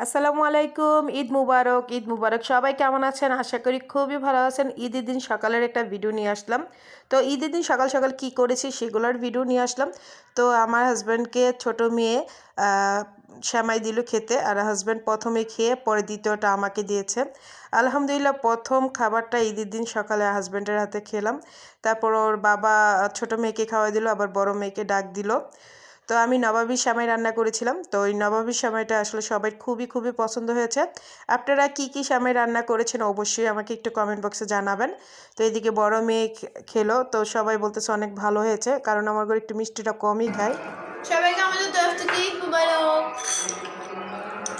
আসসালামু আলাইকুম। ঈদ মুবারক, ঈদ মুবারক। সবাই কেমন আছেন? আশা করি খুবই ভালো আছেন। ঈদের দিন সকালের একটা ভিডিও নিয়ে আসলাম। তো ঈদের দিন সকাল সকাল কি করেছি সেগুলোর ভিডিও নিয়ে আসলাম। তো আমার হাজব্যান্ডকে ছোট মেয়ে সেমাই দিল খেতে, আর হাজব্যান্ড প্রথমে খেয়ে পরে দ্বিতীয়টা আমাকে দিয়েছে। আলহামদুলিল্লাহ, প্রথম খাবারটা ঈদের দিন সকালে হাজব্যান্ডের হাতে খেলাম। তারপর ওর বাবা ছোট মেয়েকে খাওয়াই দিল, আবার বড় মেয়েকে ডাক দিল। তো আমি নবাবী সেমাই রান্না করেছিলাম। তো ওই নবাবী সেমাইটা আসলে সবাই খুবই খুবই পছন্দ হয়েছে। আপনারা কি কি সেমাই রান্না করেছেন অবশ্যই আমাকে একটু কমেন্ট বক্সে জানাবেন। তো এদিকে বড় মেয়ে খেলো, তো সবাই বলতেছে অনেক ভালো হয়েছে, কারণ আমার ঘরে একটু মিষ্টিটা কমই খায়। সবাইকে আমাদের তরফ থেকে ঈদ মুবারক।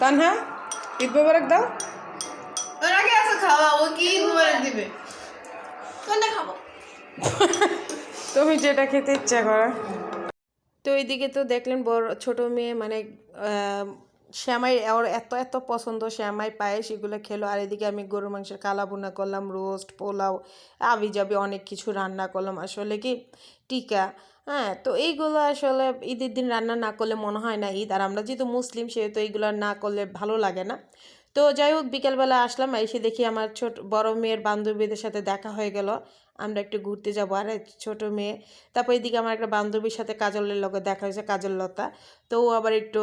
তানহা, ঈদ মুবারক দাও। ওর আগে আছে খাওয়া, ও কি ঈদ মুবারক দিবে? কোনটা খাবো? তুমি যেটা খেতে ইচ্ছা করো। তো এইদিকে তো দেখলেন বড় ছোট মেয়ে মানে শ্যামাই ওর এত এত পছন্দ, শ্যামাই পায়েস এগুলো খেলো। আর এদিকে আমি গরু মাংসের কালা ভুনা করলাম, রোস্ট, পোলাও, আবি যাবি অনেক কিছু রান্না করলাম। আসলে কি টিকা, হ্যাঁ, তো এইগুলো আসলে ঈদের দিন রান্না না করলে মনে হয় না ঈদ। আর আমরা যেহেতু মুসলিম, সেহেতু এইগুলো না করলে ভালো লাগে না। তো যাই হোক, বিকেলবেলা আসলাম, এসে দেখি আমার বড় মেয়ের বান্ধবীদের সাথে দেখা হয়ে গেল। আমরা একটু ঘুরতে যাবো, আর ছোট মেয়ে। তারপর এদিকে আমার একটা বান্ধবীর সাথে কাজলের লগে দেখা হয়েছে, কাজললতা। তো ও আবার একটু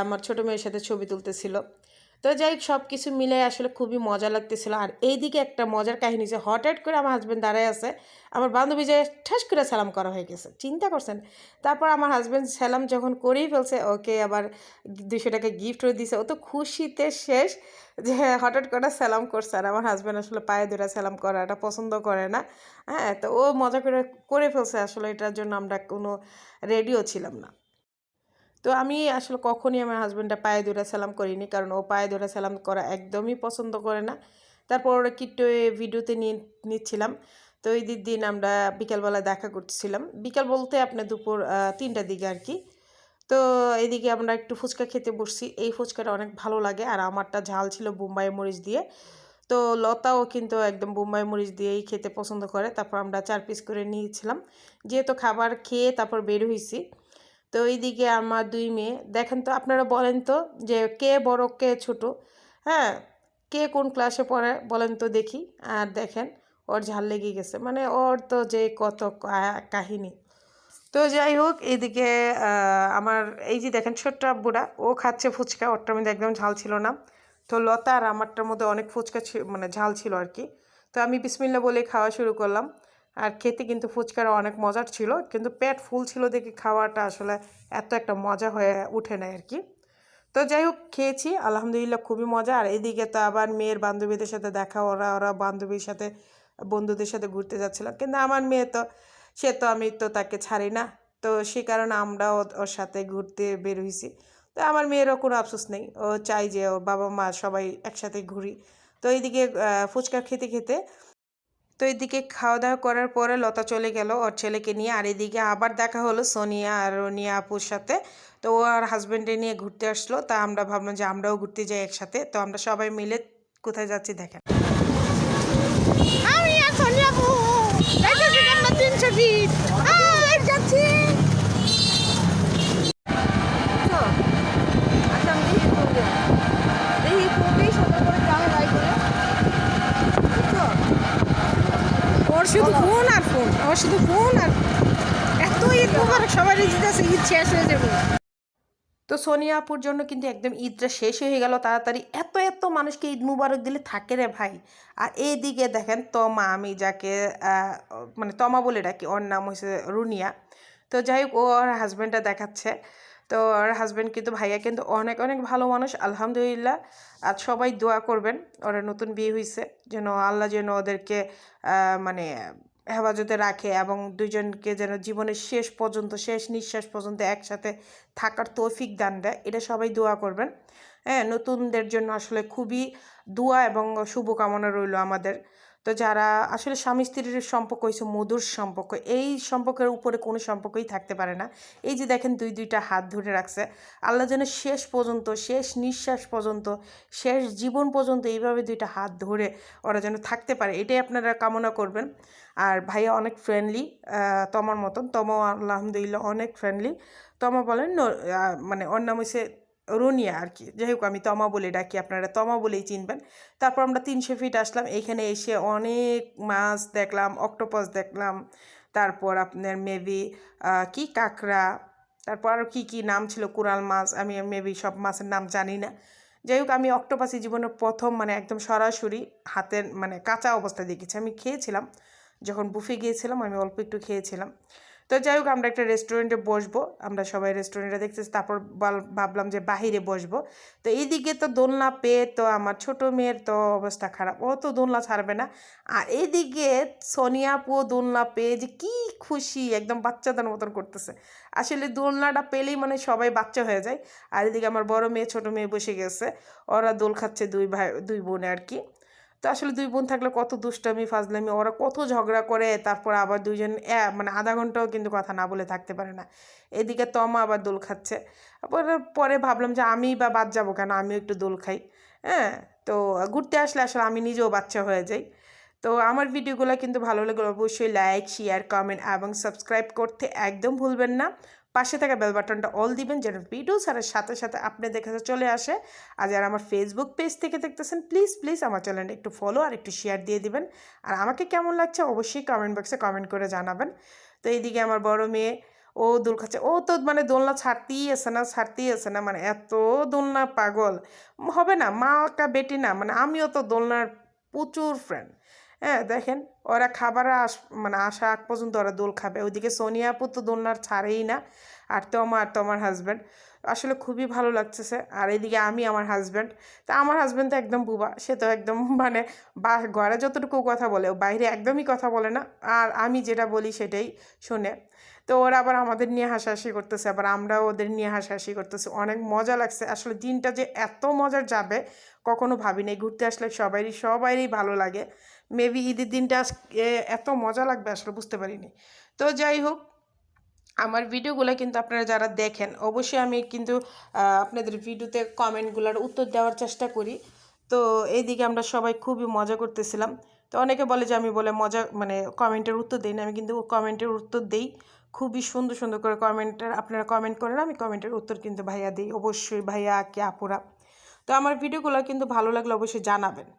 আমার ছোট মেয়ের সাথে ছবি তুলতেছিল। তো যাই হোক, সব কিছু মিলে আসলে খুবই মজা লাগতেছিল। আর এইদিকে একটা মজার কাহিনী, যে হঠাৎ করে আমার হাজব্যান্ড দাঁড়ায় আছে, আমার বান্ধবী যে ঠাস করে সালাম করা হয়ে গেছে, চিন্তা করছেন। তারপর আমার হাজব্যান্ড সালাম যখন করেই ফেলছে, ওকে আবার 200 টাকা গিফটও দিছে। ও তো খুশিতে শেষ, যে হঠাৎ করে সালাম করছে। আর আমার হাজব্যান্ড আসলে পায়ে ধরে সালাম করাটা পছন্দ করে না। হ্যাঁ, তো ও মজা করে করে ফেলছে। আসলে এটার জন্য আমরা কোনো রেডিও ছিলাম না। তো আমি আসলে কখনই আমার হাজব্যান্ডটা পায়ে ধরে সালাম করিনি, কারণ ও পায়ে ধরে সালাম করা একদমই পছন্দ করে না। তারপর ওরা কিট্টু ভিডিওতে নিচ্ছিলাম। তো এই দিন আমরা বিকালবেলা দেখা করতেছিলাম, বিকাল বলতে আপনার দুপুর 3টার দিকে আর কি। তো এদিকে আমরা একটু ফুচকা খেতে বসছি। এই ফুচকাটা অনেক ভালো লাগে, আর আমারটা ঝাল ছিল বোম্বাই মরিচ দিয়ে। তো লতাও কিন্তু একদম বোম্বাই মরিচ দিয়েই খেতে পছন্দ করে। তারপর আমরা 4 পিস করে নিয়েছিলাম, যেহেতু খাবার খেয়ে তারপর বের হয়েছি। তো এইদিকে আমার 2 মেয়ে, দেখেন তো আপনারা বলেন তো যে কে বড় কে ছোট? হ্যাঁ, কে কোন ক্লাসে পড়ে বলেন তো দেখি। আর দেখেন, ওর ঝাল লেগে গেছে, মানে ওর তো যে কত কাহিনী। তো যাই হোক, এইদিকে আমার এই যে দেখেন ছোট্ট আব্বুরা, ও খাচ্ছে ফুচকা, ওরটার মধ্যে একদম ঝাল ছিল না। তো লতা আর আমারটার মধ্যে অনেক ফুচকা মানে ঝাল ছিল আর কি। তো আমি বিসমিল্লা বলে খাওয়া শুরু করলাম। আর খেতে কিন্তু ফুচকাটা অনেক মজার ছিল, কিন্তু পেট ফুল ছিল দেখে খাওয়াটা আসলে এত একটা মজা হয়ে উঠে নেয় আর কি। তো যাই হোক, খেয়েছি আলহামদুলিল্লাহ, খুবই মজা। আর এদিকে তো আবার মেয়ের বান্ধবীদের সাথে দেখা, ওরা ওরা বান্ধবীর সাথে বন্ধুদের সাথে ঘুরতে যাচ্ছিল, কিন্তু আমার মেয়ে তো, সে তো আমি তো তাকে ছাড়ি না। তো সে কারণে আমরাও ওর সাথে ঘুরতে বের হয়েছি। তো আমার মেয়েরও কোনো আফসোস নেই, ও চাই যে ওর বাবা মা সবাই একসাথে ঘুরি। তো এইদিকে ফুচকা খেতে খেতে, তো এদিকে খাওয়া দাওয়া করার পরে লতা চলে গেল ওর ছেলেকে নিয়ে। আর এদিকে আবার দেখা হলো সোনিয়া আর রনিয়া আপুর সাথে। তো ও আর হাজব্যান্ডে নিয়ে ঘুরতে আসলো, তা আমরা ভাবলাম যে আমরাও ঘুরতে যাই একসাথে। তো আমরা সবাই মিলে কোথায় যাচ্ছি দেখেন। আমি আর সোনিয়া আপু যাইতেছি আমরা 300 ফিট আর যাচ্ছি। ওর শুধু ফোন আর ফোন, ওর শুধু ফোন আর এত ঈদ মুবারক, সবাই দিতেছে, ঈদ শেষ হয়ে যাবে। তো সোনিয়া আপুর জন্য কিন্তু একদম ঈদটা শেষ হয়ে গেল তাড়াতাড়ি। এত এত মানুষকে ঈদ মুবারক দিলে থাকে রে ভাই। আর এইদিকে দেখেন তমা, আমি যাকে মানে তমা বলে ডাকি, ওর নাম হয়েছে রুনিয়া। তো যাই হোক, ও ওর হাজব্যান্ডটা দেখাচ্ছে। তো ওর হাজব্যান্ড কিন্তু, ভাইয়া কিন্তু অনেক অনেক ভালো মানুষ আলহামদুলিল্লাহ। আর সবাই দোয়া করবেন, ওরা নতুন বিয়ে হয়েছে, যেন আল্লাহ যেন ওদেরকে মানে হেফাজতে রাখে, এবং দুজনকে যেন জীবনের শেষ পর্যন্ত, শেষ নিঃশ্বাস পর্যন্ত একসাথে থাকার তৌফিক দান দেয়, এটা সবাই দোয়া করবেন। হ্যাঁ, নতুনদের জন্য আসলে খুবই দোয়া এবং শুভকামনা রইল আমাদের। তো যারা আসলে স্বামী স্ত্রীর সম্পর্ক হয়েছে মধুর সম্পর্ক, এই সম্পর্কের উপরে কোনো সম্পর্কই থাকতে পারে না। এই যে দেখেন দুইটা হাত ধরে রাখছে, আল্লাহ যেন শেষ পর্যন্ত, শেষ নিঃশ্বাস পর্যন্ত, শেষ জীবন পর্যন্ত এইভাবে দুইটা হাত ধরে ওরা যেন থাকতে পারে, এটাই আপনারা কামনা করবেন। আর ভাইয়া অনেক ফ্রেন্ডলি, তমার মতন, তমাও আলহামদুলিল্লাহ অনেক ফ্রেন্ডলি। তমা বলেন মানে ওর নাম হচ্ছে রুনিয়া আর কি, যাই হোক আমি তমা বলে ডাকি, আপনারা তমা বলেই চিনবেন। তারপর আমরা 300 ফিট আসলাম, এইখানে এসে অনেক মাছ দেখলাম, অক্টোপাস দেখলাম, তারপর আপনার মেবি কি কাঁকড়া, তারপর আরও কী কী নাম ছিল, কোরাল মাছ, আমি মেবি সব মাছের নাম জানি না। যাই হোক আমি অক্টোপাসই জীবনের প্রথম মানে একদম সরাসরি হাতের মানে কাঁচা অবস্থায় দেখেছি। আমি খেয়েছিলাম যখন বুফে গিয়েছিলাম, আমি অল্প একটু খেয়েছিলাম। তো যাই হোক আমরা একটা রেস্টুরেন্টে বসবো, আমরা সবাই রেস্টুরেন্টে দেখতেছি, তারপর ভাবলাম যে বাহিরে বসবো। তো এইদিকে তো দোলনা পেয়ে তো আমার ছোট মেয়ের তো অবস্থা খারাপ, ও তো দোলনা ছাড়বে না। আর এইদিকে সোনিয়া আপুও দোলনা পেয়ে যে কি খুশি, একদম বাচ্চাদের মতন করতেছে। আসলে দোলনাটা পেলেই মানে সবাই বাচ্চা হয়ে যায়। আর এদিকে আমার বড় মেয়ে ছোট মেয়ে বসে গেছে, ওরা দোল খাচ্ছে, দুই ভাই দুই বোনে আর কি। তো আসলে দুই বোন থাকলে কত দুষ্টামি ফাজলামি, ওরা কত ঝগড়া করে, তারপর আবার দুইজন মানে আধা ঘন্টাও কিন্তু কথা না বলে থাকতে পারে না। এদিকে তমা আবার দোল খাচ্ছে। পরে ভাবলাম যে আমি বা বাদ যাবো কেন, আমিও একটু দোল খাই। হ্যাঁ, তো ঘুরতে আসলে আসলে আমি নিজেও বাচ্চা হয়ে যাই। তো আমার ভিডিওগুলো কিন্তু ভালো লাগলে অবশ্যই লাইক শেয়ার কমেন্ট এবং সাবস্ক্রাইব করতে একদম ভুলবেন না। পাশে থাকা বেল বাটনটা অল দিবেন যেন ভিডিও ছাড়ার সাথে সাথে আপনাদের কাছে চলে আসে। আর যারা আমার ফেসবুক পেজ থেকে দেখতেছেন প্লিজ প্লিজ আমার চ্যানেলটা একটু ফলো আর একটু শেয়ার দিয়ে দিবেন। আর আমাকে কেমন লাগছে অবশ্যই কমেন্ট বক্সে কমেন্ট করে জানাবেন। তো এইদিকে আমার বড় মেয়ে ও দোল খাচ্ছে, ও তো মানে দোলনা ছাড়তেই আসে না, মানে এত দোলনা পাগল হবে না, মা কা বেটি না, মানে আমিও তো দোলনার প্রচুর ফ্রেন্ড। হ্যাঁ দেখেন, ওরা খাবার মানে আসা আগ পর্যন্ত ওরা দোল খাবে। ওইদিকে সোনিয়া আপু তো দোলনার ছাড়েই না, আর তোমার হাজব্যান্ড, আসলে খুবই ভালো লাগতেছে। আর এদিকে আমি আমার হাজব্যান্ড, তা আমার হাজব্যান্ড তো একদম বুবা, সে তো একদম মানে ঘরে যতটুকু কথা বলে ও বাইরে একদমই কথা বলে না, আর আমি যেটা বলি সেটাই শোনে। তো ওরা আবার আমাদের নিয়ে হাসাহাসি করতেছে, আবার আমরাও ওদের নিয়ে হাসাহাসি করতেছি, অনেক মজা লাগছে। আসলে দিনটা যে এত মজার যাবে কখনো ভাবিনি, ঘুরতে আসলে সবাইরই ভালো লাগে। মেবি ঈদের দিনটা এত মজা লাগবে আসলে বুঝতে পারিনি। তো যাই হোক, আমার ভিডিওগুলো কিন্তু আপনারা যারা দেখেন অবশ্যই আমি কিন্তু আপনাদের ভিডিওতে কমেন্টগুলোর উত্তর দেওয়ার চেষ্টা করি। তো এইদিকে আমরা সবাই খুবই মজা করতেছিলাম। তো অনেকে বলে যে আমি বলে মজা মানে কমেন্টের উত্তর দিই না, আমি কিন্তু কমেন্টের উত্তর দিই। খুবই সুন্দর সুন্দর করে কমেন্টের আপনারা কমেন্ট করেন, আমি কমেন্টের উত্তর কিন্তু ভাইয়া দিই, অবশ্যই ভাইয়া কি আপুরা। তো আমার ভিডিওগুলো কিন্তু ভালো লাগলে অবশ্যই জানাবেন।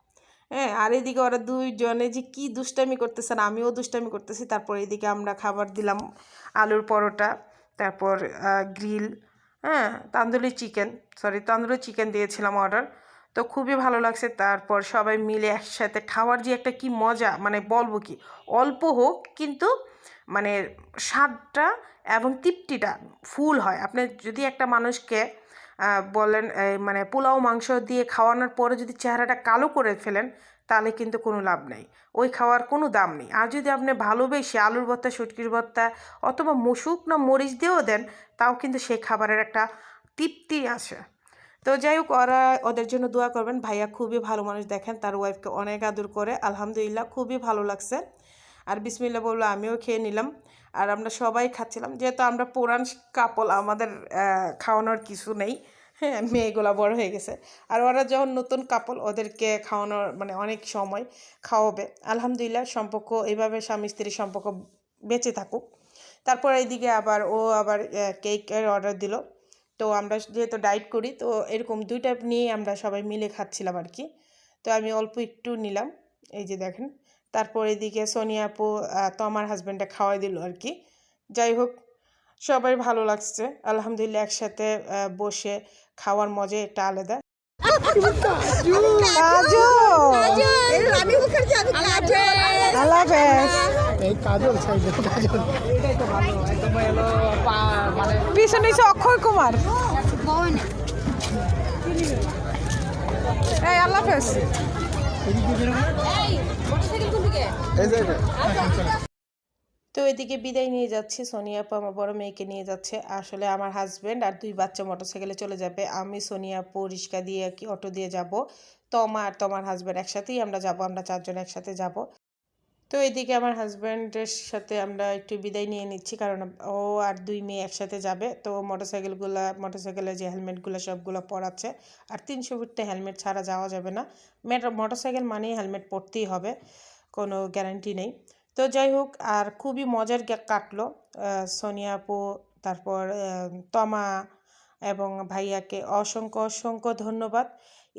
হ্যাঁ, আর এদিকে ওরা দুইজনে যে কি দুষ্টামি করতেছে, আর আমিও দুষ্টামি করতেছি। তারপর এদিকে আমরা খাবার দিলাম, আলুর পরোটা, তারপর গ্রিল, হ্যাঁ তন্দুরি চিকেন দিয়েছিলাম অর্ডার। তো খুবই ভালো লাগছে। তারপর সবাই মিলে একসাথে খাওয়ার যে একটা কি মজা, মানে বলবো কি, অল্প হোক কিন্তু মানে স্বাদটা এবং তৃপ্তিটা ফুল হয়। আপনি যদি একটা মানুষকে বলেন মানে পোলাও মাংস দিয়ে খাওয়ানোর পরে যদি চেহারাটা কালো করে ফেলেন তাহলে কিন্তু কোনো লাভ নেই, ওই খাওয়ার কোনো দাম নেই। আর যদি আপনি ভালোবেসে আলুর ভর্তা, শুটকির ভর্তা অথবা শুকনো মরিচ দিয়েও দেন, তাও কিন্তু সেই খাবারের একটা তৃপ্তি আসে। তো যাই হোক, ওদের জন্য দোয়া করবেন। ভাইয়া খুবই ভালো মানুষ, দেখেন তার ওয়াইফকে অনেক আদর করে, আলহামদুলিল্লাহ খুবই ভালো লাগছে। আর বিসমিল্লাহ বললো আমিও খেয়ে নিলাম। আর আমরা সবাই খাচ্ছিলাম, যেহেতু আমরা পুরান কাপল, আমাদের খাওয়ানোর কিছু নেই। হ্যাঁ, মেয়েগুলা বড় হয়ে গেছে, আর ওরা যখন নতুন কাপল ওদেরকে খাওয়ানোর মানে অনেক সময় খাওয়াবে। আলহামদুলিল্লাহ সম্পর্ক এইভাবে স্বামী স্ত্রীর সম্পর্ক বেঁচে থাকুক। তারপর এইদিকে আবার ও আবার কেকের অর্ডার দিল। তো আমরা যেহেতু ডায়েট করি, তো এরকম দুইটা নিয়ে আমরা সবাই মিলে খাচ্ছিলাম আর কি। তো আমি অল্প একটু নিলাম, এই যে দেখেন। তারপর এদিকে সোনিয়া আপু তো আমার হাজব্যান্ডটা খাওয়াই দিল আর কি। যাই হোক, সবাই ভালো লাগছে আলহামদুলিল্লাহ, একসাথে বসে খাওয়ার মজা একটা আলাদা। পিছনে অক্ষয় কুমার, এই আল্লাহ হাফেজ। তো এদিকে বিদায় নিয়ে যাচ্ছি, সোনিয়া আপু আমার বড় মেয়েকে নিয়ে যাচ্ছে। আসলে আমার হাজব্যান্ড আর দুই বাচ্চা মোটরসাইকেলে চলে যাবে, আমি সোনিয়া আপু রিক্সা দিয়ে কি অটো দিয়ে যাব। তোমার হাজব্যান্ড একসাথেই আমরা যাব, আমরা চারজন একসাথে যাব। তো এদিকে আমার হাজব্যান্ডের সাথে আমরা একটু বিদায় নিয়ে নিচ্ছি, কারণ ও আর দুই মেয়ে একসাথে যাবে। তো মোটরসাইকেলের যে হেলমেটগুলো সবগুলো পরাচ্ছে। আর 300 ফিটতে হেলমেট ছাড়া যাওয়া যাবে না, মোটরসাইকেল মানেই হেলমেট পরতেই হবে, কোনো গ্যারান্টি নেই। তো যাই হোক, আর খুবই মজার কাটলো। সোনিয়া আপু, তারপর তমা, এবং ভাইয়াকে অসংখ্য অসংখ্য ধন্যবাদ।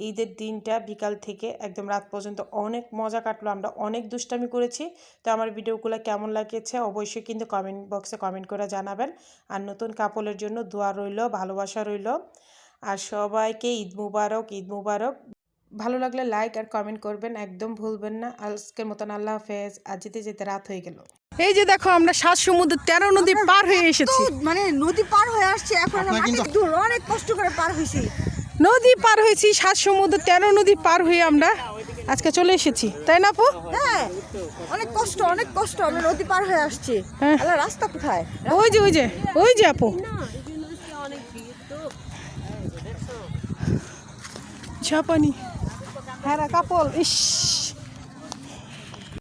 ঈদের দিনটা বিকাল থেকে একদম রাত পর্যন্ত অনেক মজা কাটলো, আমরা অনেক দুষ্টামি করেছি। তো আমার ভিডিওগুলো কেমন লাগেছে অবশ্যই কিন্তু কমেন্ট বক্সে কমেন্ট করে জানাবেন। আর নতুন কাপলের জন্য দোয়া রইল, ভালোবাসা রইল। আর সবাইকে ঈদ মুবারক, ঈদ মুবারক। ভালো লাগলে লাইক আর কমেন্ট করবেন, একদম ভুলবেন না। আজকের মতন আল্লাহ হাফেজ। আর যেতে যেতে রাত হয়ে গেল। এই যে দেখো আমরা 7 সমুদ্র 13 নদী পার হয়ে এসেছি। মানে নদী পার হয়ে আসছে এখন, অনেক দূর, অনেক কষ্ট করে পার হয়েছি। নদী পার হয়েছি 7 সমুদ্র 13 নদী পার হয়ে আমরা আজকে চলে এসেছি, তাই না আপু? হ্যাঁ, অনেক কষ্ট, অনেক কষ্ট। আমরা নদী পার হয়ে আসছি। হ্যাঁ। আল্লাহ, রাস্তা কোথায়? ওই যে ওই যে ওই যে আপু জাপানি হ্যাঁ কাপল ইস